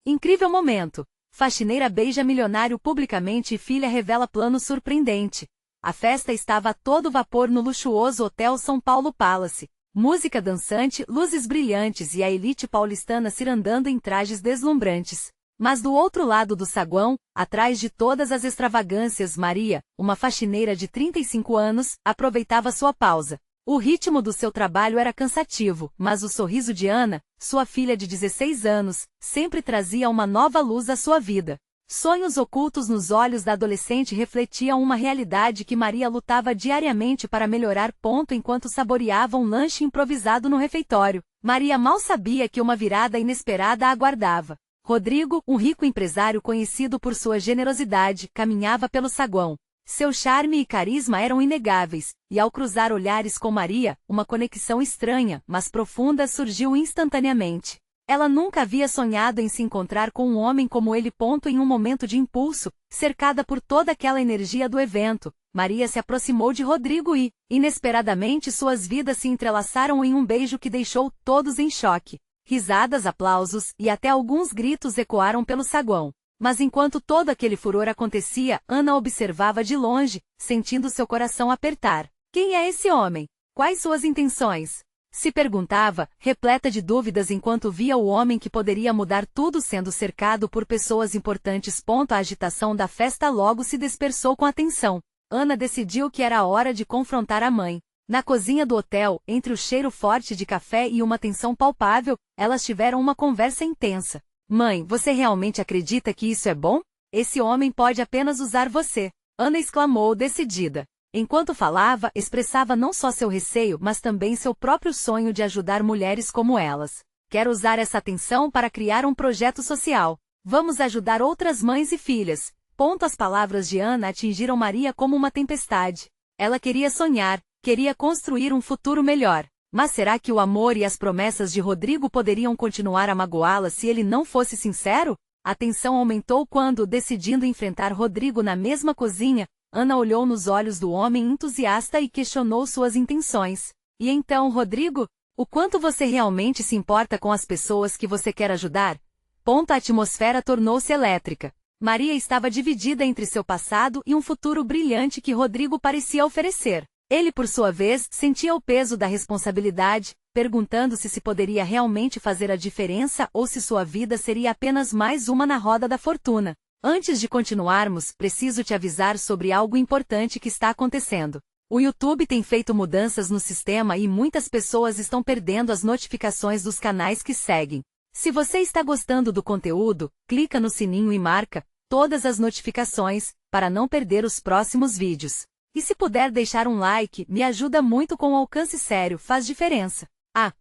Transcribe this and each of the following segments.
Incrível momento. Faxineira beija milionário publicamente e filha revela plano surpreendente. A festa estava a todo vapor no luxuoso Hotel São Paulo Palace. Música dançante, luzes brilhantes e a elite paulistana cirandando em trajes deslumbrantes. Mas do outro lado do saguão, atrás de todas as extravagâncias, Maria, uma faxineira de 35 anos, aproveitava sua pausa. O ritmo do seu trabalho era cansativo, mas o sorriso de Ana, sua filha de 16 anos, sempre trazia uma nova luz à sua vida. Sonhos ocultos nos olhos da adolescente refletiam uma realidade que Maria lutava diariamente para melhorar. Enquanto saboreava um lanche improvisado no refeitório, Maria mal sabia que uma virada inesperada a aguardava. Rodrigo, um rico empresário conhecido por sua generosidade, caminhava pelo saguão. Seu charme e carisma eram inegáveis, e ao cruzar olhares com Maria, uma conexão estranha, mas profunda surgiu instantaneamente. Ela nunca havia sonhado em se encontrar com um homem como ele. Em um momento de impulso, cercada por toda aquela energia do evento, Maria se aproximou de Rodrigo e, inesperadamente, suas vidas se entrelaçaram em um beijo que deixou todos em choque. Risadas, aplausos e até alguns gritos ecoaram pelo saguão. Mas enquanto todo aquele furor acontecia, Ana observava de longe, sentindo seu coração apertar. Quem é esse homem? Quais suas intenções? Se perguntava, repleta de dúvidas enquanto via o homem que poderia mudar tudo sendo cercado por pessoas importantes. A agitação da festa logo se dispersou com a tensão. Ana decidiu que era a hora de confrontar a mãe. Na cozinha do hotel, entre o cheiro forte de café e uma tensão palpável, elas tiveram uma conversa intensa. Mãe, você realmente acredita que isso é bom? Esse homem pode apenas usar você. Ana exclamou decidida. Enquanto falava, expressava não só seu receio, mas também seu próprio sonho de ajudar mulheres como elas. Quero usar essa atenção para criar um projeto social. Vamos ajudar outras mães e filhas. As palavras de Ana atingiram Maria como uma tempestade. Ela queria sonhar, queria construir um futuro melhor. Mas será que o amor e as promessas de Rodrigo poderiam continuar a magoá-la se ele não fosse sincero? A tensão aumentou quando, decidindo enfrentar Rodrigo na mesma cozinha, Ana olhou nos olhos do homem entusiasta e questionou suas intenções. E então, Rodrigo, o quanto você realmente se importa com as pessoas que você quer ajudar? A atmosfera tornou-se elétrica. Maria estava dividida entre seu passado e um futuro brilhante que Rodrigo parecia oferecer. Ele, por sua vez, sentia o peso da responsabilidade, perguntando-se se poderia realmente fazer a diferença ou se sua vida seria apenas mais uma na roda da fortuna. Antes de continuarmos, preciso te avisar sobre algo importante que está acontecendo. O YouTube tem feito mudanças no sistema e muitas pessoas estão perdendo as notificações dos canais que seguem. Se você está gostando do conteúdo, clica no sininho e marca todas as notificações, para não perder os próximos vídeos. E se puder deixar um like, me ajuda muito com o alcance sério, faz diferença.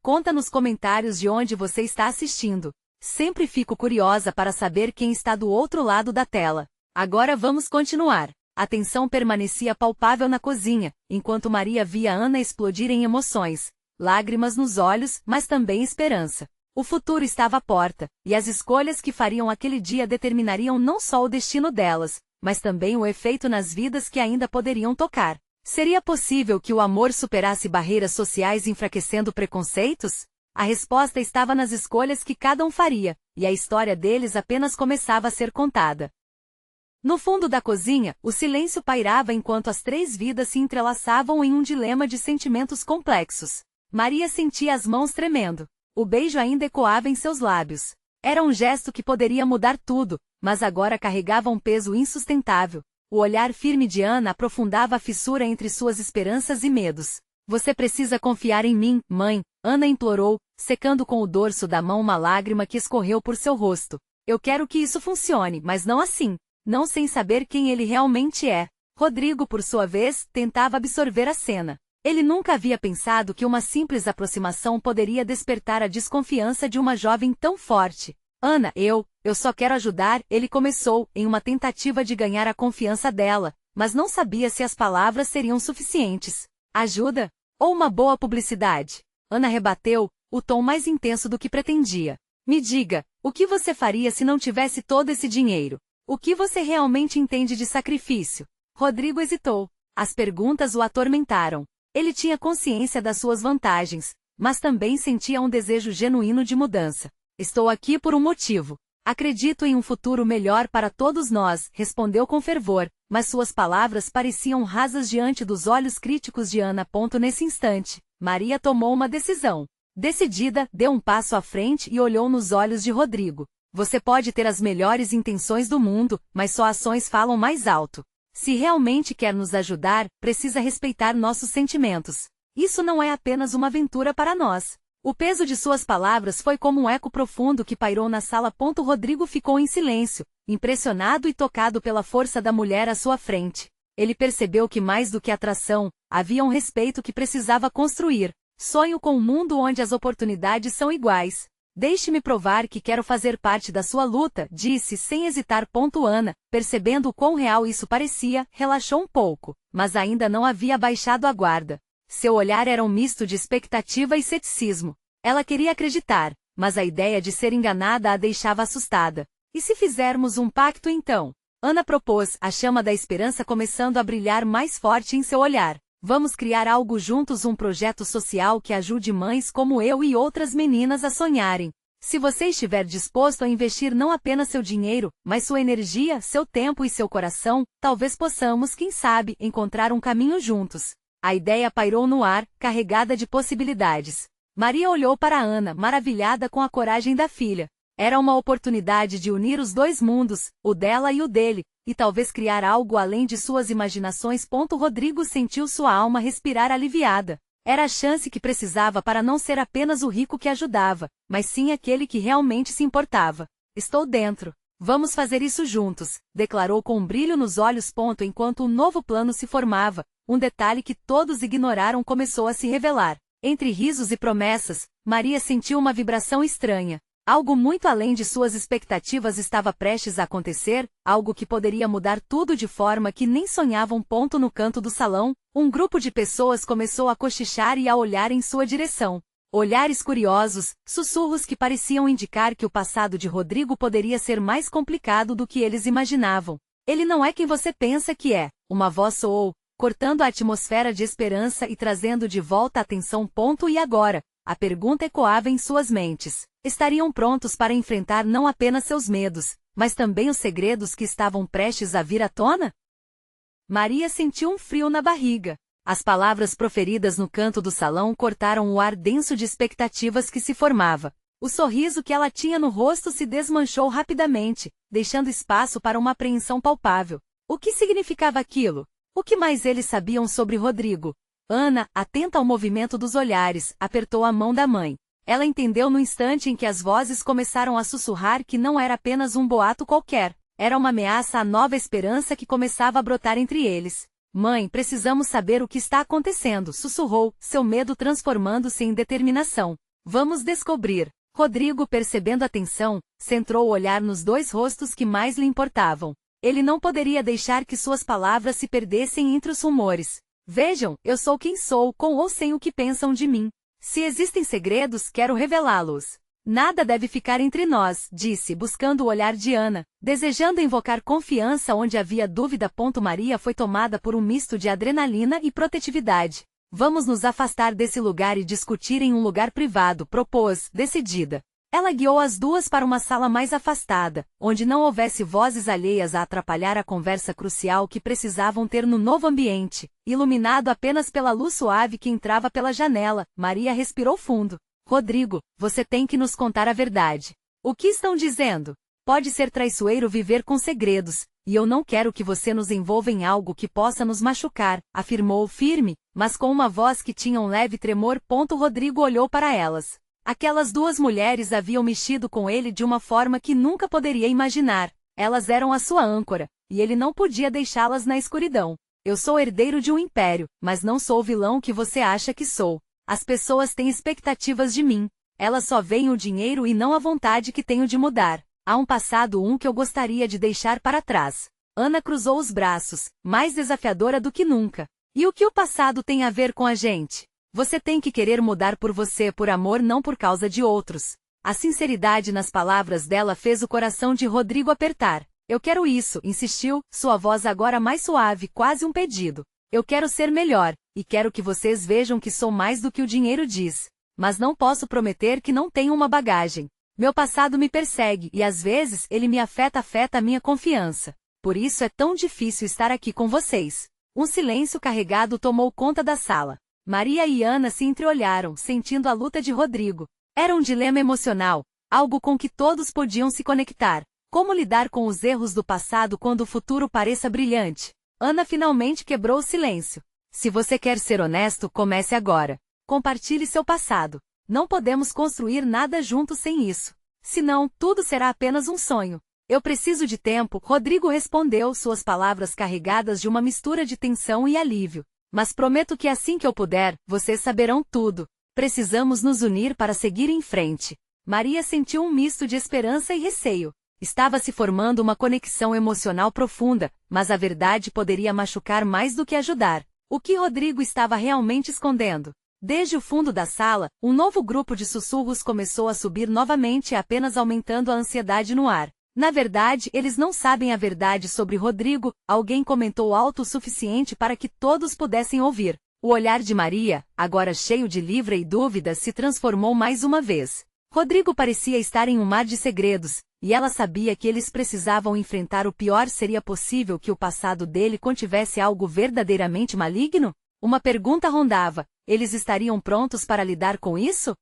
Conta nos comentários de onde você está assistindo. Sempre fico curiosa para saber quem está do outro lado da tela. Agora vamos continuar. A tensão permanecia palpável na cozinha, enquanto Maria via Ana explodir em emoções. Lágrimas nos olhos, mas também esperança. O futuro estava à porta, e as escolhas que fariam aquele dia determinariam não só o destino delas, mas também o efeito nas vidas que ainda poderiam tocar. Seria possível que o amor superasse barreiras sociais enfraquecendo preconceitos? A resposta estava nas escolhas que cada um faria, e a história deles apenas começava a ser contada. No fundo da cozinha, o silêncio pairava enquanto as três vidas se entrelaçavam em um dilema de sentimentos complexos. Maria sentia as mãos tremendo. O beijo ainda ecoava em seus lábios. Era um gesto que poderia mudar tudo, mas agora carregava um peso insustentável. O olhar firme de Ana aprofundava a fissura entre suas esperanças e medos. Você precisa confiar em mim, mãe, Ana implorou, secando com o dorso da mão uma lágrima que escorreu por seu rosto. Eu quero que isso funcione, mas não assim. Não sem saber quem ele realmente é. Rodrigo, por sua vez, tentava absorver a cena. Ele nunca havia pensado que uma simples aproximação poderia despertar a desconfiança de uma jovem tão forte. Ana, eu só quero ajudar, ele começou, em uma tentativa de ganhar a confiança dela, mas não sabia se as palavras seriam suficientes. Ajuda? Ou uma boa publicidade? Ana rebateu, o tom mais intenso do que pretendia. Me diga, o que você faria se não tivesse todo esse dinheiro? O que você realmente entende de sacrifício? Rodrigo hesitou. As perguntas o atormentaram. Ele tinha consciência das suas vantagens, mas também sentia um desejo genuíno de mudança. Estou aqui por um motivo. Acredito em um futuro melhor para todos nós, respondeu com fervor, mas suas palavras pareciam rasas diante dos olhos críticos de Ana. Nesse instante, Maria tomou uma decisão. Decidida, deu um passo à frente e olhou nos olhos de Rodrigo. Você pode ter as melhores intenções do mundo, mas só ações falam mais alto. Se realmente quer nos ajudar, precisa respeitar nossos sentimentos. Isso não é apenas uma aventura para nós. O peso de suas palavras foi como um eco profundo que pairou na sala. Rodrigo ficou em silêncio, impressionado e tocado pela força da mulher à sua frente. Ele percebeu que mais do que atração, havia um respeito que precisava construir. Sonho com um mundo onde as oportunidades são iguais. Deixe-me provar que quero fazer parte da sua luta, disse sem hesitar. Ana, percebendo o quão real isso parecia, relaxou um pouco, mas ainda não havia baixado a guarda. Seu olhar era um misto de expectativa e ceticismo. Ela queria acreditar, mas a ideia de ser enganada a deixava assustada. E se fizermos um pacto então? Ana propôs, a chama da esperança começando a brilhar mais forte em seu olhar. Vamos criar algo juntos, um projeto social que ajude mães como eu e outras meninas a sonharem. Se você estiver disposto a investir não apenas seu dinheiro, mas sua energia, seu tempo e seu coração, talvez possamos, quem sabe, encontrar um caminho juntos. A ideia pairou no ar, carregada de possibilidades. Maria olhou para Ana, maravilhada com a coragem da filha. Era uma oportunidade de unir os dois mundos, o dela e o dele, e talvez criar algo além de suas imaginações. Rodrigo sentiu sua alma respirar aliviada. Era a chance que precisava para não ser apenas o rico que ajudava, mas sim aquele que realmente se importava. Estou dentro. Vamos fazer isso juntos, declarou com um brilho nos olhos. Enquanto um novo plano se formava, um detalhe que todos ignoraram começou a se revelar. Entre risos e promessas, Maria sentiu uma vibração estranha. Algo muito além de suas expectativas estava prestes a acontecer, algo que poderia mudar tudo de forma que nem sonhavam. No canto do salão, um grupo de pessoas começou a cochichar e a olhar em sua direção. Olhares curiosos, sussurros que pareciam indicar que o passado de Rodrigo poderia ser mais complicado do que eles imaginavam. Ele não é quem você pensa que é, uma voz soou, cortando a atmosfera de esperança e trazendo de volta a atenção. E agora? A pergunta ecoava em suas mentes. Estariam prontos para enfrentar não apenas seus medos, mas também os segredos que estavam prestes a vir à tona? Maria sentiu um frio na barriga. As palavras proferidas no canto do salão cortaram o ar denso de expectativas que se formava. O sorriso que ela tinha no rosto se desmanchou rapidamente, deixando espaço para uma apreensão palpável. O que significava aquilo? O que mais eles sabiam sobre Rodrigo? Ana, atenta ao movimento dos olhares, apertou a mão da mãe. Ela entendeu no instante em que as vozes começaram a sussurrar que não era apenas um boato qualquer. Era uma ameaça à nova esperança que começava a brotar entre eles. Mãe, precisamos saber o que está acontecendo, sussurrou, seu medo transformando-se em determinação. Vamos descobrir. Rodrigo, percebendo a tensão, centrou o olhar nos dois rostos que mais lhe importavam. Ele não poderia deixar que suas palavras se perdessem entre os rumores. Vejam, eu sou quem sou, com ou sem o que pensam de mim. Se existem segredos, quero revelá-los. Nada deve ficar entre nós, disse, buscando o olhar de Ana, desejando invocar confiança onde havia dúvida. Maria foi tomada por um misto de adrenalina e protetividade. Vamos nos afastar desse lugar e discutir em um lugar privado, propôs, decidida. Ela guiou as duas para uma sala mais afastada, onde não houvesse vozes alheias a atrapalhar a conversa crucial que precisavam ter no novo ambiente. Iluminado apenas pela luz suave que entrava pela janela, Maria respirou fundo. Rodrigo, você tem que nos contar a verdade. O que estão dizendo? Pode ser traiçoeiro viver com segredos, e eu não quero que você nos envolva em algo que possa nos machucar, afirmou firme, mas com uma voz que tinha um leve tremor. Rodrigo olhou para elas. Aquelas duas mulheres haviam mexido com ele de uma forma que nunca poderia imaginar. Elas eram a sua âncora, e ele não podia deixá-las na escuridão. Eu sou herdeiro de um império, mas não sou o vilão que você acha que sou. As pessoas têm expectativas de mim. Elas só veem o dinheiro e não a vontade que tenho de mudar. Há um passado que eu gostaria de deixar para trás. Ana cruzou os braços, mais desafiadora do que nunca. E o que o passado tem a ver com a gente? Você tem que querer mudar por você, por amor, não por causa de outros. A sinceridade nas palavras dela fez o coração de Rodrigo apertar. Eu quero isso, insistiu, sua voz agora mais suave, quase um pedido. Eu quero ser melhor, e quero que vocês vejam que sou mais do que o dinheiro diz. Mas não posso prometer que não tenho uma bagagem. Meu passado me persegue e às vezes ele me afeta a minha confiança. Por isso é tão difícil estar aqui com vocês. Um silêncio carregado tomou conta da sala. Maria e Ana se entreolharam, sentindo a luta de Rodrigo. Era um dilema emocional, algo com que todos podiam se conectar. Como lidar com os erros do passado quando o futuro pareça brilhante? Ana finalmente quebrou o silêncio. Se você quer ser honesto, comece agora. Compartilhe seu passado. Não podemos construir nada juntos sem isso. Senão, tudo será apenas um sonho. Eu preciso de tempo, Rodrigo respondeu, suas palavras carregadas de uma mistura de tensão e alívio. Mas prometo que assim que eu puder, vocês saberão tudo. Precisamos nos unir para seguir em frente. Maria sentiu um misto de esperança e receio. Estava se formando uma conexão emocional profunda, mas a verdade poderia machucar mais do que ajudar. O que Rodrigo estava realmente escondendo? Desde o fundo da sala, um novo grupo de sussurros começou a subir novamente, apenas aumentando a ansiedade no ar. Na verdade, eles não sabem a verdade sobre Rodrigo, alguém comentou alto o suficiente para que todos pudessem ouvir. O olhar de Maria, agora cheio de livre e dúvidas, se transformou mais uma vez. Rodrigo parecia estar em um mar de segredos, e ela sabia que eles precisavam enfrentar o pior. Seria possível que o passado dele contivesse algo verdadeiramente maligno? Uma pergunta rondava: eles estariam prontos para lidar com isso?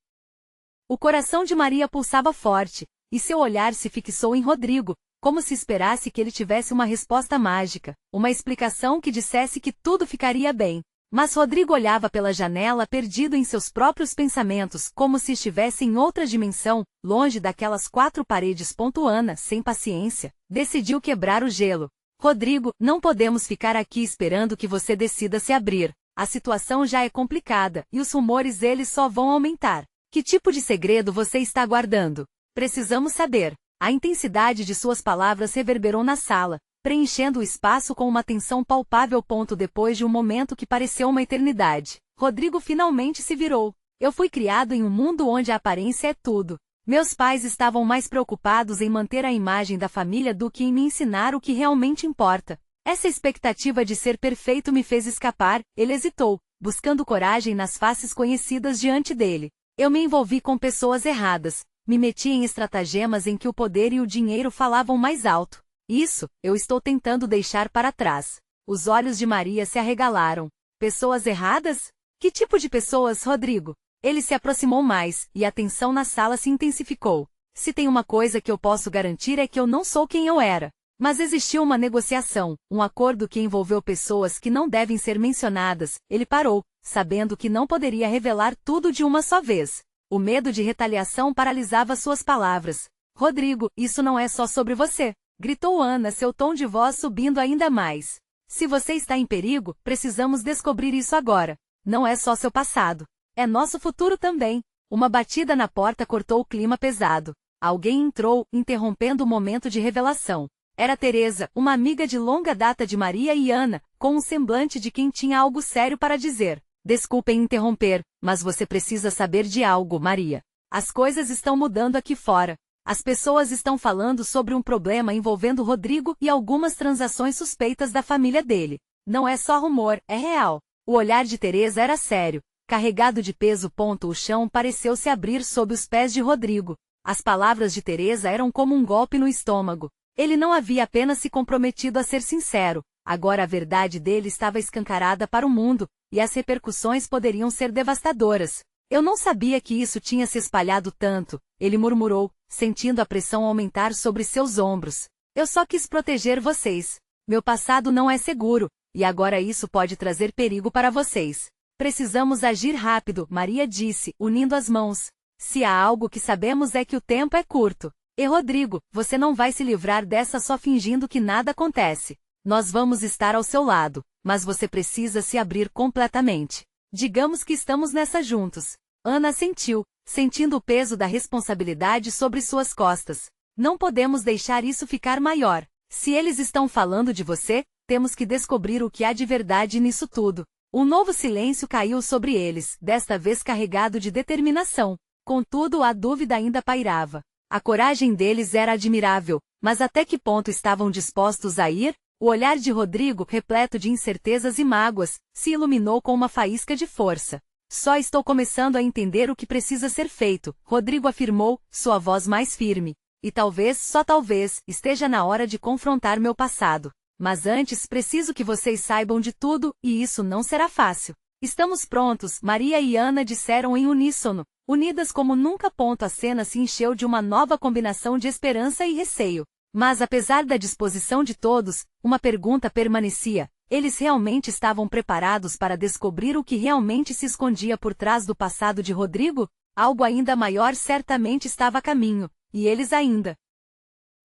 O coração de Maria pulsava forte, e seu olhar se fixou em Rodrigo, como se esperasse que ele tivesse uma resposta mágica, uma explicação que dissesse que tudo ficaria bem. Mas Rodrigo olhava pela janela, perdido em seus próprios pensamentos, como se estivesse em outra dimensão, longe daquelas quatro paredes. Ana, sem paciência, decidiu quebrar o gelo. Rodrigo, não podemos ficar aqui esperando que você decida se abrir. A situação já é complicada, e os rumores eles só vão aumentar. Que tipo de segredo você está guardando? Precisamos saber. A intensidade de suas palavras reverberou na sala, preenchendo o espaço com uma tensão palpável. Depois de um momento que pareceu uma eternidade, Rodrigo finalmente se virou. Eu fui criado em um mundo onde a aparência é tudo. Meus pais estavam mais preocupados em manter a imagem da família do que em me ensinar o que realmente importa. Essa expectativa de ser perfeito me fez escapar. Ele hesitou, buscando coragem nas faces conhecidas diante dele. Eu me envolvi com pessoas erradas. Me meti em estratagemas em que o poder e o dinheiro falavam mais alto. Isso, eu estou tentando deixar para trás. Os olhos de Maria se arregalaram. Pessoas erradas? Que tipo de pessoas, Rodrigo? Ele se aproximou mais, e a tensão na sala se intensificou. Se tem uma coisa que eu posso garantir é que eu não sou quem eu era. Mas existiu uma negociação, um acordo que envolveu pessoas que não devem ser mencionadas. Ele parou, sabendo que não poderia revelar tudo de uma só vez. O medo de retaliação paralisava suas palavras. Rodrigo, isso não é só sobre você, gritou Ana, seu tom de voz subindo ainda mais. Se você está em perigo, precisamos descobrir isso agora. Não é só seu passado. É nosso futuro também. Uma batida na porta cortou o clima pesado. Alguém entrou, interrompendo o momento de revelação. Era Teresa, uma amiga de longa data de Maria e Ana, com um semblante de quem tinha algo sério para dizer. Desculpem interromper, mas você precisa saber de algo, Maria. As coisas estão mudando aqui fora. As pessoas estão falando sobre um problema envolvendo Rodrigo e algumas transações suspeitas da família dele. Não é só rumor, é real. O olhar de Teresa era sério, carregado de peso. O chão pareceu se abrir sob os pés de Rodrigo. As palavras de Teresa eram como um golpe no estômago. Ele não havia apenas se comprometido a ser sincero. Agora a verdade dele estava escancarada para o mundo, e as repercussões poderiam ser devastadoras. Eu não sabia que isso tinha se espalhado tanto, ele murmurou, sentindo a pressão aumentar sobre seus ombros. Eu só quis proteger vocês. Meu passado não é seguro, e agora isso pode trazer perigo para vocês. Precisamos agir rápido, Maria disse, unindo as mãos. Se há algo que sabemos é que o tempo é curto. E Rodrigo, você não vai se livrar dessa só fingindo que nada acontece. Nós vamos estar ao seu lado, mas você precisa se abrir completamente. Digamos que estamos nessa juntos. Ana assentiu, sentindo o peso da responsabilidade sobre suas costas. Não podemos deixar isso ficar maior. Se eles estão falando de você, temos que descobrir o que há de verdade nisso tudo. Um novo silêncio caiu sobre eles, desta vez carregado de determinação. Contudo, a dúvida ainda pairava. A coragem deles era admirável, mas até que ponto estavam dispostos a ir? O olhar de Rodrigo, repleto de incertezas e mágoas, se iluminou com uma faísca de força. Só estou começando a entender o que precisa ser feito, Rodrigo afirmou, sua voz mais firme. E talvez, só talvez, esteja na hora de confrontar meu passado. Mas antes preciso que vocês saibam de tudo, e isso não será fácil. Estamos prontos, Maria e Ana disseram em uníssono. Unidas como nunca. A cena se encheu de uma nova combinação de esperança e receio. Mas apesar da disposição de todos, uma pergunta permanecia. Eles realmente estavam preparados para descobrir o que realmente se escondia por trás do passado de Rodrigo? Algo ainda maior certamente estava a caminho, e eles ainda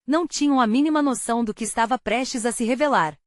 não tinham a mínima noção do que estava prestes a se revelar.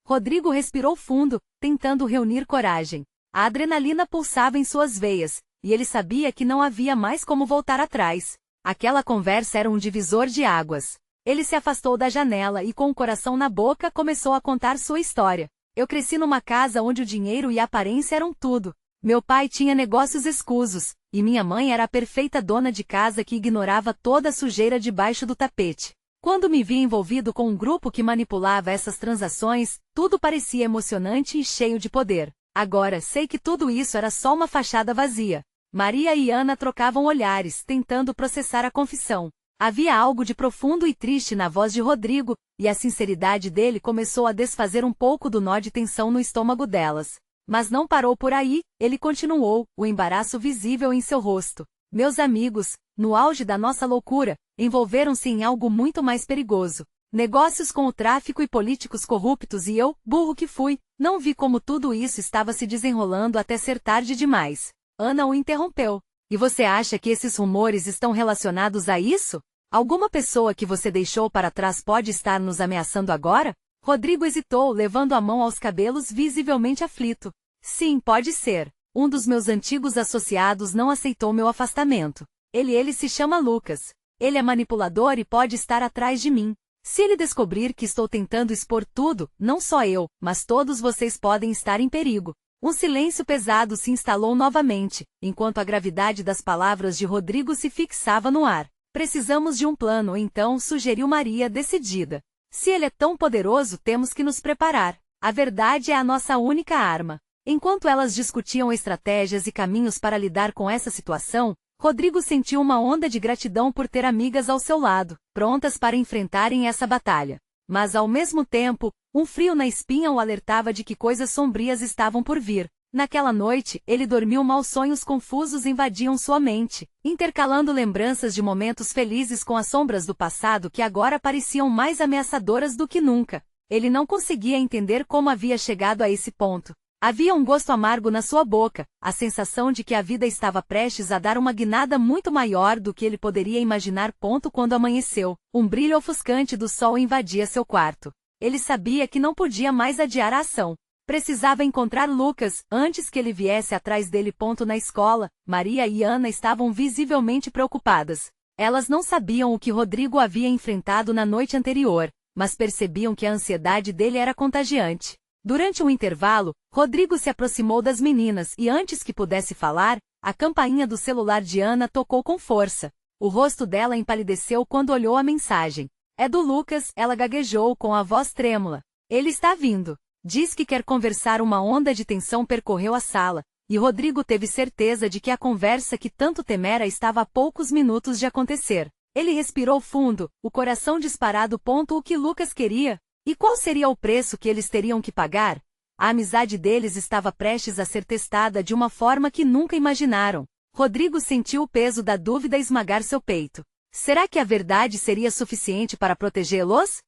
Rodrigo respirou fundo, tentando reunir coragem. A adrenalina pulsava em suas veias, e ele sabia que não havia mais como voltar atrás. Aquela conversa era um divisor de águas. Ele se afastou da janela e, com o coração na boca, começou a contar sua história. Eu cresci numa casa onde o dinheiro e a aparência eram tudo. Meu pai tinha negócios escusos, e minha mãe era a perfeita dona de casa que ignorava toda a sujeira debaixo do tapete. Quando me vi envolvido com um grupo que manipulava essas transações, tudo parecia emocionante e cheio de poder. Agora sei que tudo isso era só uma fachada vazia. Maria e Ana trocavam olhares, tentando processar a confissão. Havia algo de profundo e triste na voz de Rodrigo, e a sinceridade dele começou a desfazer um pouco do nó de tensão no estômago delas. Mas não parou por aí, ele continuou, o embaraço visível em seu rosto. Meus amigos, no auge da nossa loucura, envolveram-se em algo muito mais perigoso. Negócios com o tráfico e políticos corruptos e eu, burro que fui, não vi como tudo isso estava se desenrolando até ser tarde demais. Ana o interrompeu. E você acha que esses rumores estão relacionados a isso? Alguma pessoa que você deixou para trás pode estar nos ameaçando agora? Rodrigo hesitou, levando a mão aos cabelos visivelmente aflito. Sim, pode ser. Um dos meus antigos associados não aceitou meu afastamento. Ele se chama Lucas. Ele é manipulador e pode estar atrás de mim. Se ele descobrir que estou tentando expor tudo, não só eu, mas todos vocês podem estar em perigo. Um silêncio pesado se instalou novamente, enquanto a gravidade das palavras de Rodrigo se fixava no ar. Precisamos de um plano, então, sugeriu Maria decidida. Se ele é tão poderoso, temos que nos preparar. A verdade é a nossa única arma. Enquanto elas discutiam estratégias e caminhos para lidar com essa situação, Rodrigo sentiu uma onda de gratidão por ter amigas ao seu lado, prontas para enfrentarem essa batalha. Mas ao mesmo tempo, um frio na espinha o alertava de que coisas sombrias estavam por vir. Naquela noite, ele dormiu. Maus sonhos confusos invadiam sua mente, intercalando lembranças de momentos felizes com as sombras do passado que agora pareciam mais ameaçadoras do que nunca. Ele não conseguia entender como havia chegado a esse ponto. Havia um gosto amargo na sua boca, a sensação de que a vida estava prestes a dar uma guinada muito maior do que ele poderia imaginar. Quando amanheceu, um brilho ofuscante do sol invadia seu quarto. Ele sabia que não podia mais adiar a ação. Precisava encontrar Lucas, antes que ele viesse atrás dele. Na escola, Maria e Ana estavam visivelmente preocupadas. Elas não sabiam o que Rodrigo havia enfrentado na noite anterior, mas percebiam que a ansiedade dele era contagiante. Durante um intervalo, Rodrigo se aproximou das meninas e antes que pudesse falar, a campainha do celular de Ana tocou com força. O rosto dela empalideceu quando olhou a mensagem. É do Lucas, ela gaguejou com a voz trêmula. Ele está vindo. Diz que quer conversar. Uma onda de tensão percorreu a sala, e Rodrigo teve certeza de que a conversa que tanto temera estava a poucos minutos de acontecer. Ele respirou fundo, o coração disparado. O que Lucas queria? E qual seria o preço que eles teriam que pagar? A amizade deles estava prestes a ser testada de uma forma que nunca imaginaram. Rodrigo sentiu o peso da dúvida esmagar seu peito. Será que a verdade seria suficiente para protegê-los?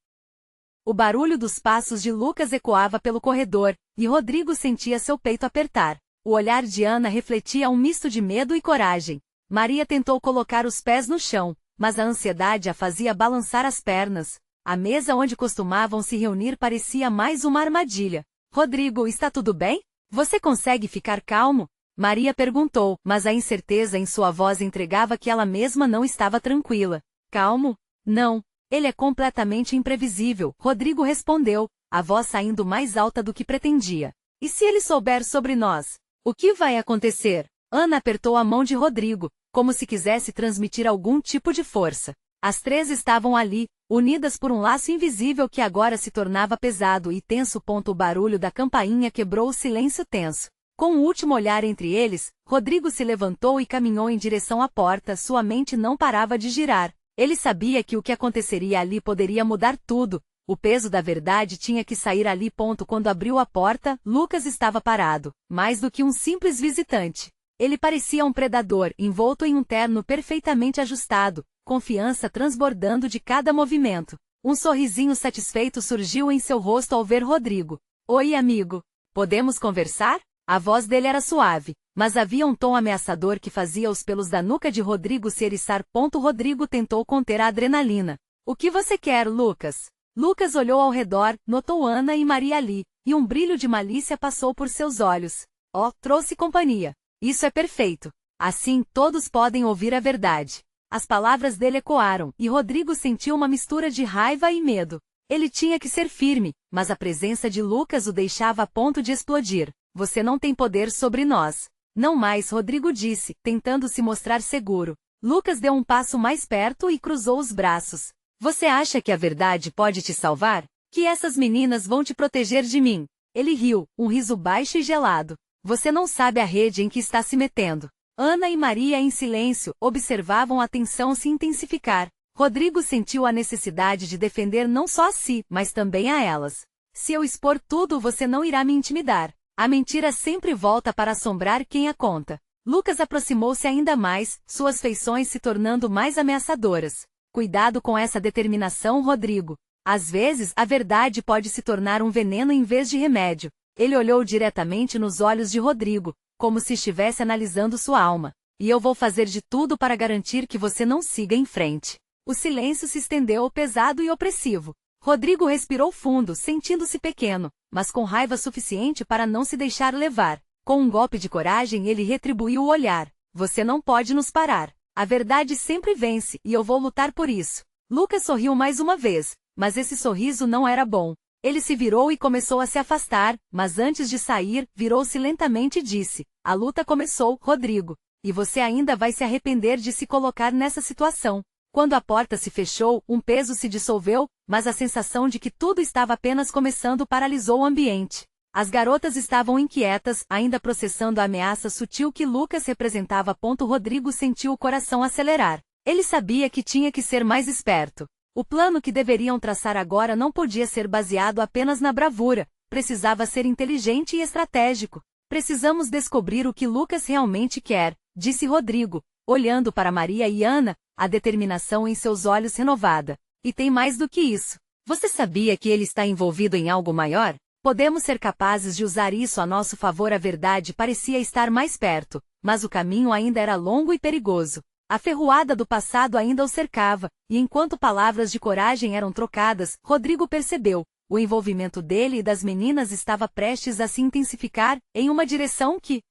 O barulho dos passos de Lucas ecoava pelo corredor, e Rodrigo sentia seu peito apertar. O olhar de Ana refletia um misto de medo e coragem. Maria tentou colocar os pés no chão, mas a ansiedade a fazia balançar as pernas. A mesa onde costumavam se reunir parecia mais uma armadilha. Rodrigo, está tudo bem? Você consegue ficar calmo? Maria perguntou, mas a incerteza em sua voz entregava que ela mesma não estava tranquila. Calmo? Não. Ele é completamente imprevisível, Rodrigo respondeu, a voz saindo mais alta do que pretendia. E se ele souber sobre nós? O que vai acontecer? Ana apertou a mão de Rodrigo, como se quisesse transmitir algum tipo de força. As três estavam ali, unidas por um laço invisível que agora se tornava pesado e tenso. O barulho da campainha quebrou o silêncio tenso. Com o último olhar entre eles, Rodrigo se levantou e caminhou em direção à porta. Sua mente não parava de girar. Ele sabia que o que aconteceria ali poderia mudar tudo. O peso da verdade tinha que sair ali. Quando abriu a porta, Lucas estava parado, mais do que um simples visitante. Ele parecia um predador, envolto em um terno perfeitamente ajustado, confiança transbordando de cada movimento. Um sorrisinho satisfeito surgiu em seu rosto ao ver Rodrigo. Oi, amigo. Podemos conversar? A voz dele era suave, mas havia um tom ameaçador que fazia os pelos da nuca de Rodrigo se eriçar. Rodrigo tentou conter a adrenalina. O que você quer, Lucas? Lucas olhou ao redor, notou Ana e Maria ali, e um brilho de malícia passou por seus olhos. Oh, trouxe companhia. Isso é perfeito. Assim todos podem ouvir a verdade. As palavras dele ecoaram, e Rodrigo sentiu uma mistura de raiva e medo. Ele tinha que ser firme, mas a presença de Lucas o deixava a ponto de explodir. Você não tem poder sobre nós. Não mais, Rodrigo disse, tentando se mostrar seguro. Lucas deu um passo mais perto e cruzou os braços. Você acha que a verdade pode te salvar? Que essas meninas vão te proteger de mim? Ele riu, um riso baixo e gelado. Você não sabe a rede em que está se metendo. Ana e Maria, em silêncio, observavam a tensão se intensificar. Rodrigo sentiu a necessidade de defender não só a si, mas também a elas. Se eu expor tudo, você não irá me intimidar. A mentira sempre volta para assombrar quem a conta. Lucas aproximou-se ainda mais, suas feições se tornando mais ameaçadoras. Cuidado com essa determinação, Rodrigo. Às vezes, a verdade pode se tornar um veneno em vez de remédio. Ele olhou diretamente nos olhos de Rodrigo, como se estivesse analisando sua alma. E eu vou fazer de tudo para garantir que você não siga em frente. O silêncio se estendeu pesado e opressivo. Rodrigo respirou fundo, sentindo-se pequeno, mas com raiva suficiente para não se deixar levar. Com um golpe de coragem ele retribuiu o olhar. Você não pode nos parar. A verdade sempre vence, e eu vou lutar por isso. Lucas sorriu mais uma vez, mas esse sorriso não era bom. Ele se virou e começou a se afastar, mas antes de sair, virou-se lentamente e disse: a luta começou, Rodrigo. E você ainda vai se arrepender de se colocar nessa situação. Quando a porta se fechou, um peso se dissolveu, mas a sensação de que tudo estava apenas começando paralisou o ambiente. As garotas estavam inquietas, ainda processando a ameaça sutil que Lucas representava. Rodrigo sentiu o coração acelerar. Ele sabia que tinha que ser mais esperto. O plano que deveriam traçar agora não podia ser baseado apenas na bravura, precisava ser inteligente e estratégico. Precisamos descobrir o que Lucas realmente quer, disse Rodrigo, olhando para Maria e Ana, a determinação em seus olhos renovada. E tem mais do que isso. Você sabia que ele está envolvido em algo maior? Podemos ser capazes de usar isso a nosso favor. A verdade parecia estar mais perto, mas o caminho ainda era longo e perigoso. A ferroada do passado ainda o cercava, e enquanto palavras de coragem eram trocadas, Rodrigo percebeu. O envolvimento dele e das meninas estava prestes a se intensificar, em uma direção que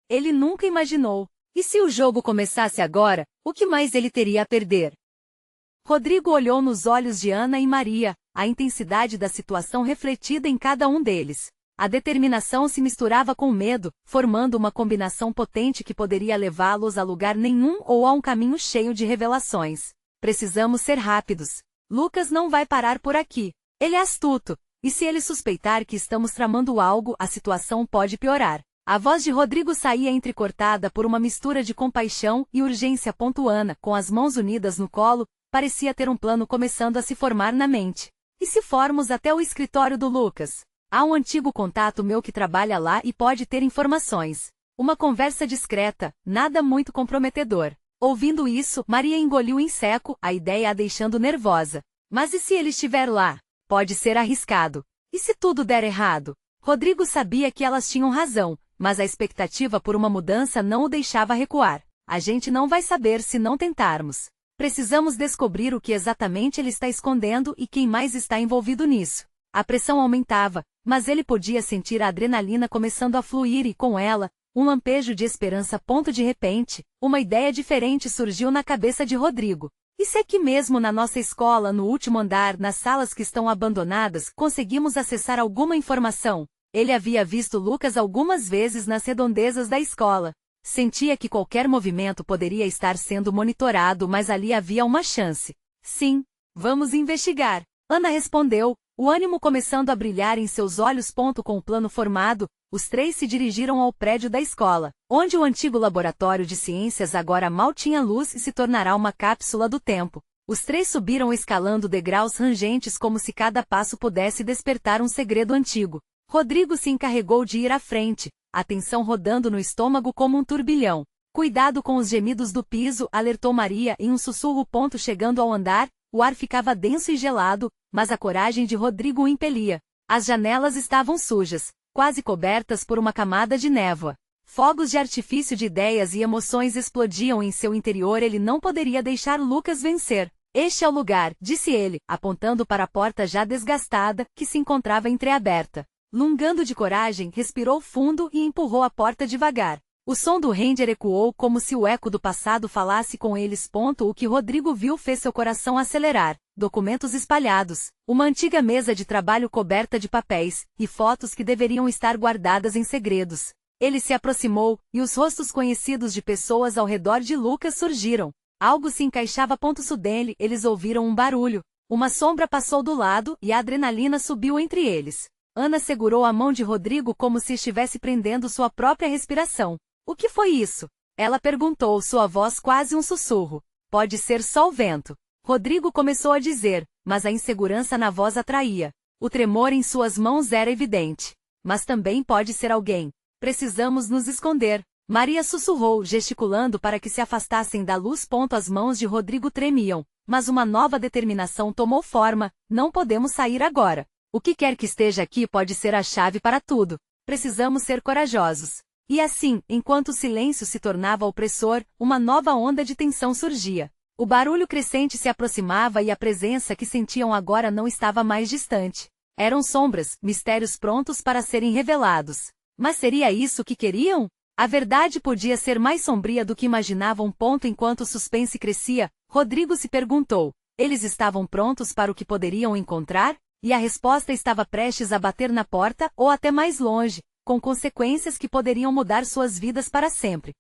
ele nunca imaginou. E se o jogo começasse agora, o que mais ele teria a perder? Rodrigo olhou nos olhos de Ana e Maria, a intensidade da situação refletida em cada um deles. A determinação se misturava com o medo, formando uma combinação potente que poderia levá-los a lugar nenhum ou a um caminho cheio de revelações. Precisamos ser rápidos. Lucas não vai parar por aqui. Ele é astuto, e se ele suspeitar que estamos tramando algo, a situação pode piorar. A voz de Rodrigo saía entrecortada por uma mistura de compaixão e urgência. Ana, com as mãos unidas no colo, parecia ter um plano começando a se formar na mente. E se formos até o escritório do Lucas? Há um antigo contato meu que trabalha lá e pode ter informações. Uma conversa discreta, nada muito comprometedor. Ouvindo isso, Maria engoliu em seco, a ideia a deixando nervosa. Mas e se ele estiver lá? Pode ser arriscado. E se tudo der errado? Rodrigo sabia que elas tinham razão, mas a expectativa por uma mudança não o deixava recuar. A gente não vai saber se não tentarmos. Precisamos descobrir o que exatamente ele está escondendo e quem mais está envolvido nisso. A pressão aumentava, mas ele podia sentir a adrenalina começando a fluir e, com ela, um lampejo de esperança. De repente, uma ideia diferente surgiu na cabeça de Rodrigo. E se aqui mesmo na nossa escola, no último andar, nas salas que estão abandonadas, conseguimos acessar alguma informação? Ele havia visto Lucas algumas vezes nas redondezas da escola. Sentia que qualquer movimento poderia estar sendo monitorado, mas ali havia uma chance. Sim, vamos investigar. Ana respondeu, o ânimo começando a brilhar em seus olhos. Com o plano formado, Os três se dirigiram ao prédio da escola, onde o antigo laboratório de ciências agora mal tinha luz e se tornará uma cápsula do tempo. Os três subiram escalando degraus rangentes como se cada passo pudesse despertar um segredo antigo. Rodrigo se encarregou de ir à frente, a tensão rodando no estômago como um turbilhão. Cuidado com os gemidos do piso, alertou Maria em um sussurro. Chegando ao andar, o ar ficava denso e gelado, mas a coragem de Rodrigo o impelia. As janelas estavam sujas, quase cobertas por uma camada de névoa. Fogos de artifício de ideias e emoções explodiam em seu interior. Ele não poderia deixar Lucas vencer. Este é o lugar, disse ele, apontando para a porta já desgastada, que se encontrava entreaberta. Lungando de coragem, respirou fundo e empurrou a porta devagar. O som do Ranger ecoou como se o eco do passado falasse com eles. O que Rodrigo viu fez seu coração acelerar. Documentos espalhados, uma antiga mesa de trabalho coberta de papéis, e fotos que deveriam estar guardadas em segredos. Ele se aproximou, e os rostos conhecidos de pessoas ao redor de Lucas surgiram. Algo se encaixava. Dele, eles ouviram um barulho. Uma sombra passou do lado, e a adrenalina subiu entre eles. Ana segurou a mão de Rodrigo como se estivesse prendendo sua própria respiração. O que foi isso? Ela perguntou, sua voz quase um sussurro. Pode ser só o vento. Rodrigo começou a dizer, mas a insegurança na voz atraía. O tremor em suas mãos era evidente. Mas também pode ser alguém. Precisamos nos esconder. Maria sussurrou, gesticulando para que se afastassem da luz. As mãos de Rodrigo tremiam, mas uma nova determinação tomou forma. Não podemos sair agora. O que quer que esteja aqui pode ser a chave para tudo. Precisamos ser corajosos. E assim, enquanto o silêncio se tornava opressor, uma nova onda de tensão surgia. O barulho crescente se aproximava e a presença que sentiam agora não estava mais distante. Eram sombras, mistérios prontos para serem revelados. Mas seria isso que queriam? A verdade podia ser mais sombria do que imaginavam. Enquanto o suspense crescia, Rodrigo se perguntou. Eles estavam prontos para o que poderiam encontrar? E a resposta estava prestes a bater na porta, ou até mais longe, com consequências que poderiam mudar suas vidas para sempre.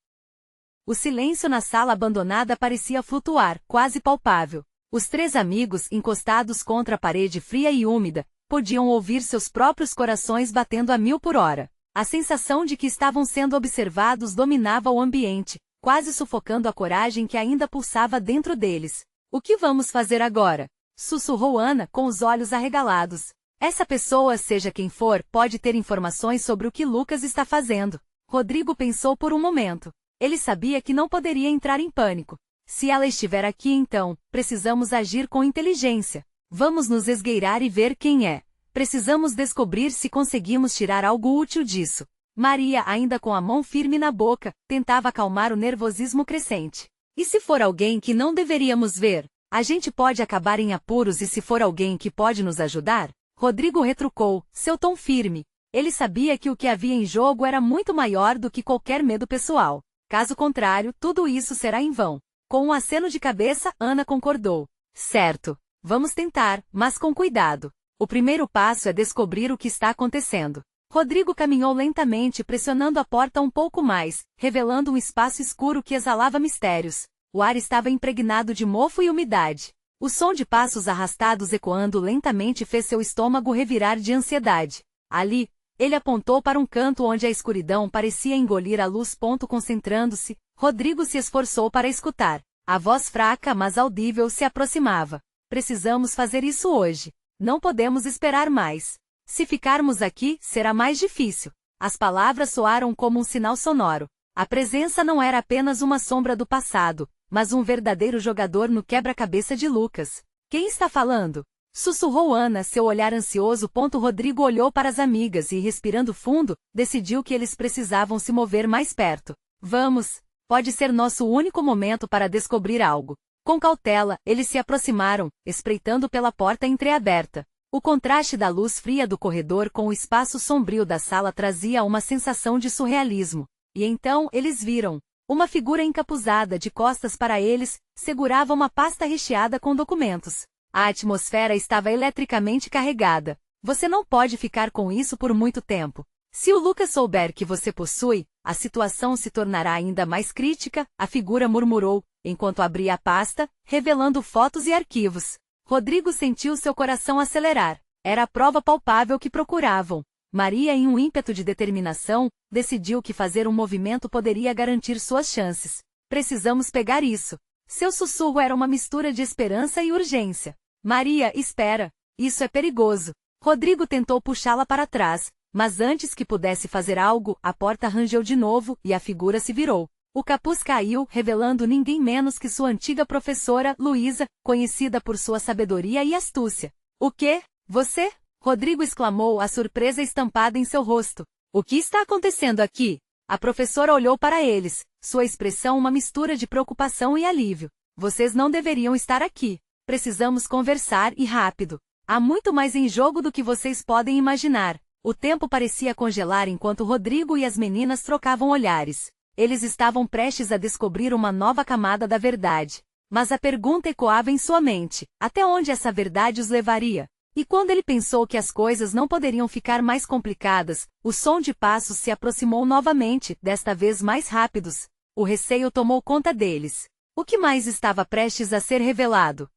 O silêncio na sala abandonada parecia flutuar, quase palpável. Os três amigos, encostados contra a parede fria e úmida, podiam ouvir seus próprios corações batendo a 1000 por hora. A sensação de que estavam sendo observados dominava o ambiente, quase sufocando a coragem que ainda pulsava dentro deles. O que vamos fazer agora? Sussurrou Ana, com os olhos arregalados. Essa pessoa, seja quem for, pode ter informações sobre o que Lucas está fazendo. Rodrigo pensou por um momento. Ele sabia que não poderia entrar em pânico. Se ela estiver aqui então, precisamos agir com inteligência. Vamos nos esgueirar e ver quem é. Precisamos descobrir se conseguimos tirar algo útil disso. Maria, ainda com a mão firme na boca, tentava acalmar o nervosismo crescente. E se for alguém que não deveríamos ver? A gente pode acabar em apuros. E se for alguém que pode nos ajudar? Rodrigo retrucou, seu tom firme. Ele sabia que o que havia em jogo era muito maior do que qualquer medo pessoal. Caso contrário, tudo isso será em vão. Com um aceno de cabeça, Ana concordou. Certo. Vamos tentar, mas com cuidado. O primeiro passo é descobrir o que está acontecendo. Rodrigo caminhou lentamente, pressionando a porta um pouco mais, revelando um espaço escuro que exalava mistérios. O ar estava impregnado de mofo e umidade. O som de passos arrastados ecoando lentamente fez seu estômago revirar de ansiedade. Ali, ele apontou para um canto onde a escuridão parecia engolir a luz. Concentrando-se, Rodrigo se esforçou para escutar. A voz fraca, mas audível, se aproximava. Precisamos fazer isso hoje. Não podemos esperar mais. Se ficarmos aqui, será mais difícil. As palavras soaram como um sinal sonoro. A presença não era apenas uma sombra do passado, mas um verdadeiro jogador no quebra-cabeça de Lucas. Quem está falando? Sussurrou Ana, seu olhar ansioso. Rodrigo olhou para as amigas e, respirando fundo, decidiu que eles precisavam se mover mais perto. Vamos! Pode ser nosso único momento para descobrir algo. Com cautela, eles se aproximaram, espreitando pela porta entreaberta. O contraste da luz fria do corredor com o espaço sombrio da sala trazia uma sensação de surrealismo. E então, eles viram. Uma figura encapuzada de costas para eles, segurava uma pasta recheada com documentos. A atmosfera estava eletricamente carregada. Você não pode ficar com isso por muito tempo. Se o Lucas souber que você possui, a situação se tornará ainda mais crítica, a figura murmurou, enquanto abria a pasta, revelando fotos e arquivos. Rodrigo sentiu seu coração acelerar. Era a prova palpável que procuravam. Maria, em um ímpeto de determinação, decidiu que fazer um movimento poderia garantir suas chances. Precisamos pegar isso. Seu sussurro era uma mistura de esperança e urgência. Maria, espera. Isso é perigoso. Rodrigo tentou puxá-la para trás, mas antes que pudesse fazer algo, a porta rangeu de novo e a figura se virou. O capuz caiu, revelando ninguém menos que sua antiga professora, Luísa, conhecida por sua sabedoria e astúcia. O quê? Você? Rodrigo exclamou, a surpresa estampada em seu rosto. O que está acontecendo aqui? A professora olhou para eles, sua expressão uma mistura de preocupação e alívio. Vocês não deveriam estar aqui. Precisamos conversar e rápido. Há muito mais em jogo do que vocês podem imaginar. O tempo parecia congelar enquanto Rodrigo e as meninas trocavam olhares. Eles estavam prestes a descobrir uma nova camada da verdade. Mas a pergunta ecoava em sua mente: até onde essa verdade os levaria? E quando ele pensou que as coisas não poderiam ficar mais complicadas, o som de passos se aproximou novamente, desta vez mais rápidos. O receio tomou conta deles. O que mais estava prestes a ser revelado?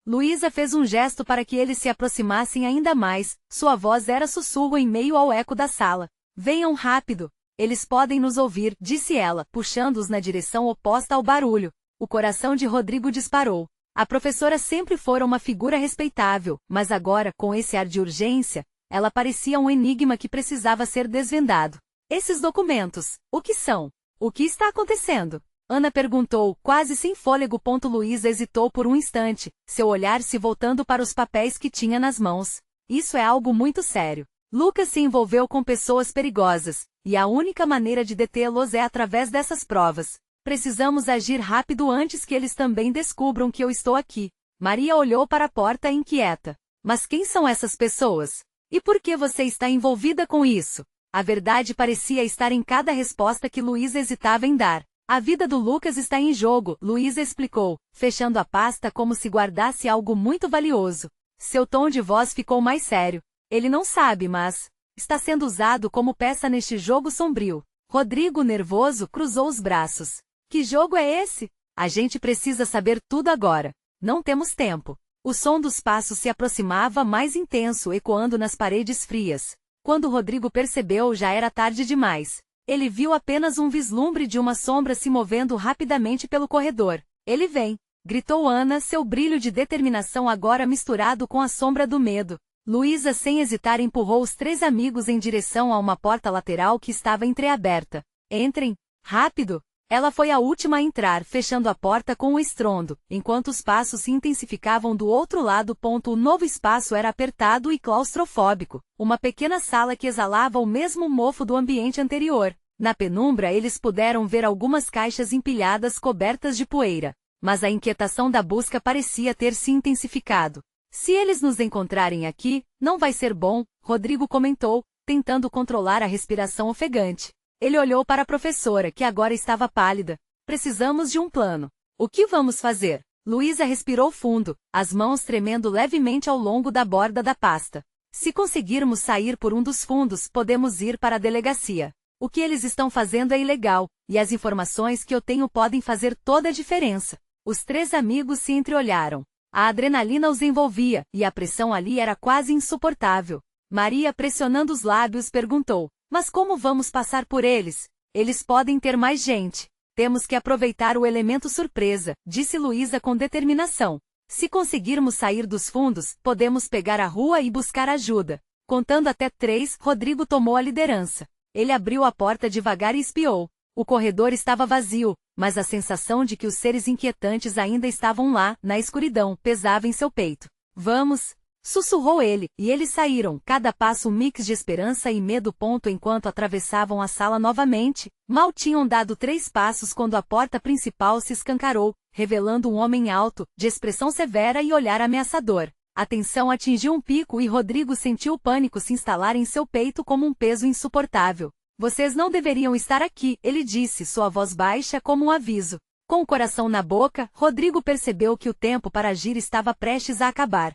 Luísa fez um gesto para que eles se aproximassem ainda mais, sua voz era sussurro em meio ao eco da sala. Venham rápido. Eles podem nos ouvir, disse ela, puxando-os na direção oposta ao barulho. O coração de Rodrigo disparou. A professora sempre fora uma figura respeitável, mas agora, com esse ar de urgência, ela parecia um enigma que precisava ser desvendado. Esses documentos, o que são? O que está acontecendo? Ana perguntou, quase sem fôlego. Luísa hesitou por um instante, seu olhar se voltando para os papéis que tinha nas mãos. Isso é algo muito sério. Lucas se envolveu com pessoas perigosas, e a única maneira de detê-los é através dessas provas. Precisamos agir rápido antes que eles também descubram que eu estou aqui. Maria olhou para a porta inquieta. Mas quem são essas pessoas? E por que você está envolvida com isso? A verdade parecia estar em cada resposta que Luísa hesitava em dar. A vida do Lucas está em jogo, Luísa explicou, fechando a pasta como se guardasse algo muito valioso. Seu tom de voz ficou mais sério. Ele não sabe, mas está sendo usado como peça neste jogo sombrio. Rodrigo, nervoso, cruzou os braços. Que jogo é esse? A gente precisa saber tudo agora. Não temos tempo. O som dos passos se aproximava mais intenso, ecoando nas paredes frias. Quando Rodrigo percebeu, já era tarde demais. Ele viu apenas um vislumbre de uma sombra se movendo rapidamente pelo corredor. Ele vem! Gritou Ana, seu brilho de determinação agora misturado com a sombra do medo. Luísa, sem hesitar, empurrou os três amigos em direção a uma porta lateral que estava entreaberta. Entrem! Rápido! Ela foi a última a entrar, fechando a porta com um estrondo, enquanto os passos se intensificavam do outro lado. O novo espaço era apertado e claustrofóbico, uma pequena sala que exalava o mesmo mofo do ambiente anterior. Na penumbra eles puderam ver algumas caixas empilhadas cobertas de poeira, mas a inquietação da busca parecia ter se intensificado. Se eles nos encontrarem aqui, não vai ser bom, Rodrigo comentou, tentando controlar a respiração ofegante. Ele olhou para a professora, que agora estava pálida. Precisamos de um plano. O que vamos fazer? Luísa respirou fundo, as mãos tremendo levemente ao longo da borda da pasta. Se conseguirmos sair por um dos fundos, podemos ir para a delegacia. O que eles estão fazendo é ilegal, e as informações que eu tenho podem fazer toda a diferença. Os três amigos se entreolharam. A adrenalina os envolvia, e a pressão ali era quase insuportável. Maria, pressionando os lábios, perguntou: mas como vamos passar por eles? Eles podem ter mais gente. Temos que aproveitar o elemento surpresa, disse Luísa com determinação. Se conseguirmos sair dos fundos, podemos pegar a rua e buscar ajuda. Contando até 3, Rodrigo tomou a liderança. Ele abriu a porta devagar e espiou. O corredor estava vazio, mas a sensação de que os seres inquietantes ainda estavam lá, na escuridão, pesava em seu peito. Vamos! Sussurrou ele, e eles saíram, cada passo um mix de esperança e medo. Enquanto atravessavam a sala novamente, mal tinham dado 3 passos quando a porta principal se escancarou, revelando um homem alto, de expressão severa e olhar ameaçador. A tensão atingiu um pico e Rodrigo sentiu o pânico se instalar em seu peito como um peso insuportável. Vocês não deveriam estar aqui, ele disse, sua voz baixa como um aviso. Com o coração na boca, Rodrigo percebeu que o tempo para agir estava prestes a acabar.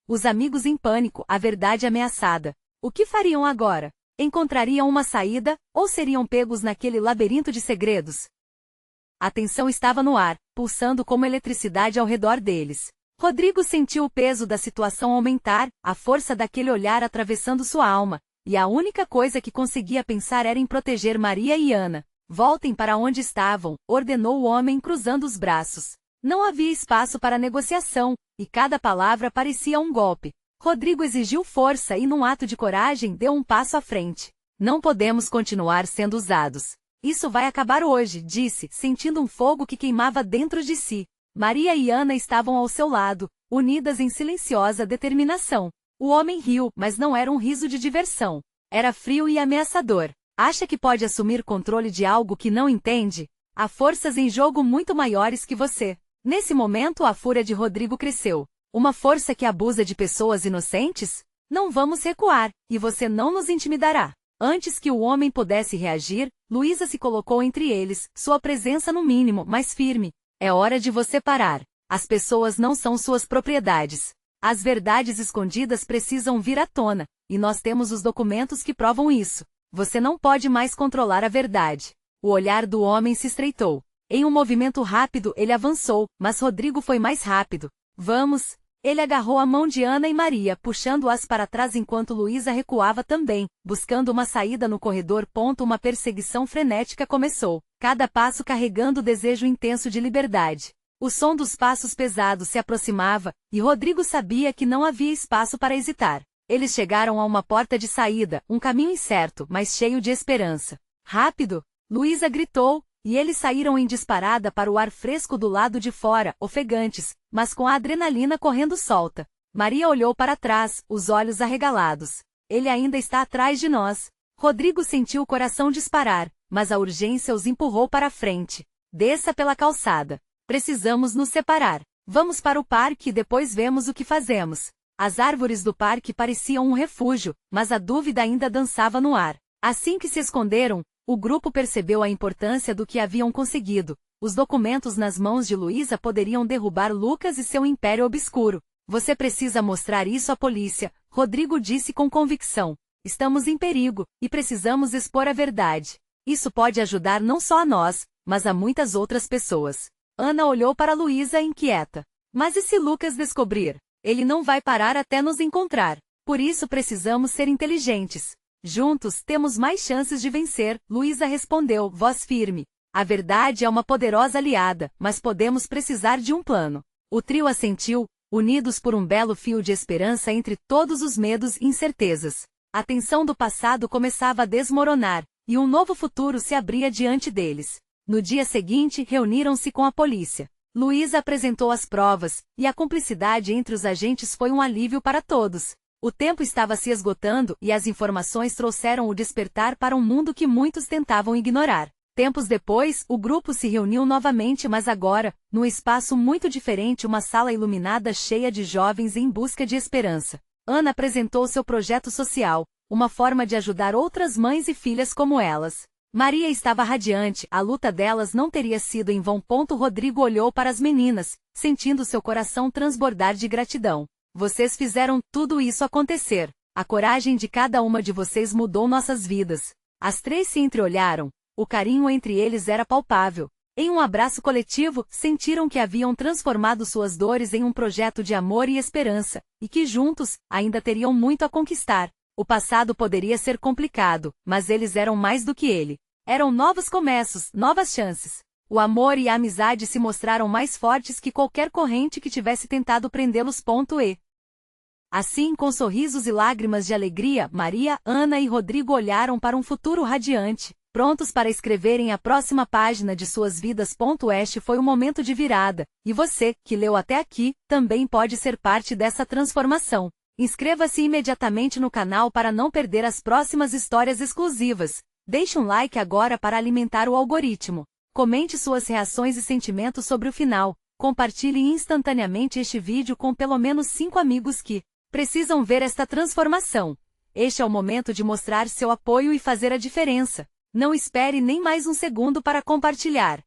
Os amigos em pânico, a verdade ameaçada. O que fariam agora? Encontrariam uma saída, ou seriam pegos naquele labirinto de segredos? A tensão estava no ar, pulsando como eletricidade ao redor deles. Rodrigo sentiu o peso da situação aumentar, a força daquele olhar atravessando sua alma. e a única coisa que conseguia pensar era em proteger Maria e Ana. Voltem para onde estavam, ordenou o homem cruzando os braços. Não havia espaço para negociação, e cada palavra parecia um golpe. Rodrigo exigiu força e, num ato de coragem, deu um passo à frente. Não podemos continuar sendo usados. Isso vai acabar hoje, disse, sentindo um fogo que queimava dentro de si. Maria e Ana estavam ao seu lado, unidas em silenciosa determinação. O homem riu, mas não era um riso de diversão. Era frio e ameaçador. Acha que pode assumir controle de algo que não entende? Há forças em jogo muito maiores que você. Nesse momento, a fúria de Rodrigo cresceu. Uma força que abusa de pessoas inocentes? Não vamos recuar, e você não nos intimidará. Antes que o homem pudesse reagir, Luísa se colocou entre eles, sua presença no mínimo, mais firme. É hora de você parar. As pessoas não são suas propriedades. As verdades escondidas precisam vir à tona, e nós temos os documentos que provam isso. Você não pode mais controlar a verdade. O olhar do homem se estreitou. Em um movimento rápido ele avançou, mas Rodrigo foi mais rápido. Vamos! Ele agarrou a mão de Ana e Maria, puxando-as para trás enquanto Luísa recuava também, buscando uma saída no corredor. Uma perseguição frenética começou, cada passo carregando o desejo intenso de liberdade. O som dos passos pesados se aproximava, e Rodrigo sabia que não havia espaço para hesitar. Eles chegaram a uma porta de saída, um caminho incerto, mas cheio de esperança. Rápido! Luísa gritou, e eles saíram em disparada para o ar fresco do lado de fora, ofegantes, mas com a adrenalina correndo solta. Maria olhou para trás, os olhos arregalados. Ele ainda está atrás de nós. Rodrigo sentiu o coração disparar, mas a urgência os empurrou para a frente. Desça pela calçada. Precisamos nos separar. Vamos para o parque e depois vemos o que fazemos. As árvores do parque pareciam um refúgio, mas a dúvida ainda dançava no ar. Assim que se esconderam, o grupo percebeu a importância do que haviam conseguido. Os documentos nas mãos de Luísa poderiam derrubar Lucas e seu império obscuro. Você precisa mostrar isso à polícia, Rodrigo disse com convicção. Estamos em perigo, e precisamos expor a verdade. Isso pode ajudar não só a nós, mas a muitas outras pessoas. Ana olhou para Luísa inquieta. Mas e se Lucas descobrir? Ele não vai parar até nos encontrar. Por isso precisamos ser inteligentes. Juntos temos mais chances de vencer, Luísa respondeu, voz firme. A verdade é uma poderosa aliada, mas podemos precisar de um plano. O trio assentiu, unidos por um belo fio de esperança entre todos os medos e incertezas. A tensão do passado começava a desmoronar, e um novo futuro se abria diante deles. No dia seguinte, reuniram-se com a polícia. Luísa apresentou as provas, e a cumplicidade entre os agentes foi um alívio para todos. O tempo estava se esgotando e as informações trouxeram o despertar para um mundo que muitos tentavam ignorar. Tempos depois, o grupo se reuniu novamente, mas agora, num espaço muito diferente, uma sala iluminada cheia de jovens em busca de esperança. Ana apresentou seu projeto social, uma forma de ajudar outras mães e filhas como elas. Maria estava radiante, a luta delas não teria sido em vão. Rodrigo olhou para as meninas, sentindo seu coração transbordar de gratidão. Vocês fizeram tudo isso acontecer. A coragem de cada uma de vocês mudou nossas vidas. As três se entreolharam. O carinho entre eles era palpável. Em um abraço coletivo, sentiram que haviam transformado suas dores em um projeto de amor e esperança, e que juntos, ainda teriam muito a conquistar. O passado poderia ser complicado, mas eles eram mais do que ele. Eram novos começos, novas chances. O amor e a amizade se mostraram mais fortes que qualquer corrente que tivesse tentado prendê-los. Assim, com sorrisos e lágrimas de alegria, Maria, Ana e Rodrigo olharam para um futuro radiante, prontos para escreverem a próxima página de suas vidas. Este foi o momento de virada, e você, que leu até aqui, também pode ser parte dessa transformação. Inscreva-se imediatamente no canal para não perder as próximas histórias exclusivas. Deixe um like agora para alimentar o algoritmo. Comente suas reações e sentimentos sobre o final. Compartilhe instantaneamente este vídeo com pelo menos 5 amigos que precisam ver esta transformação. Este é o momento de mostrar seu apoio e fazer a diferença. Não espere nem mais um segundo para compartilhar.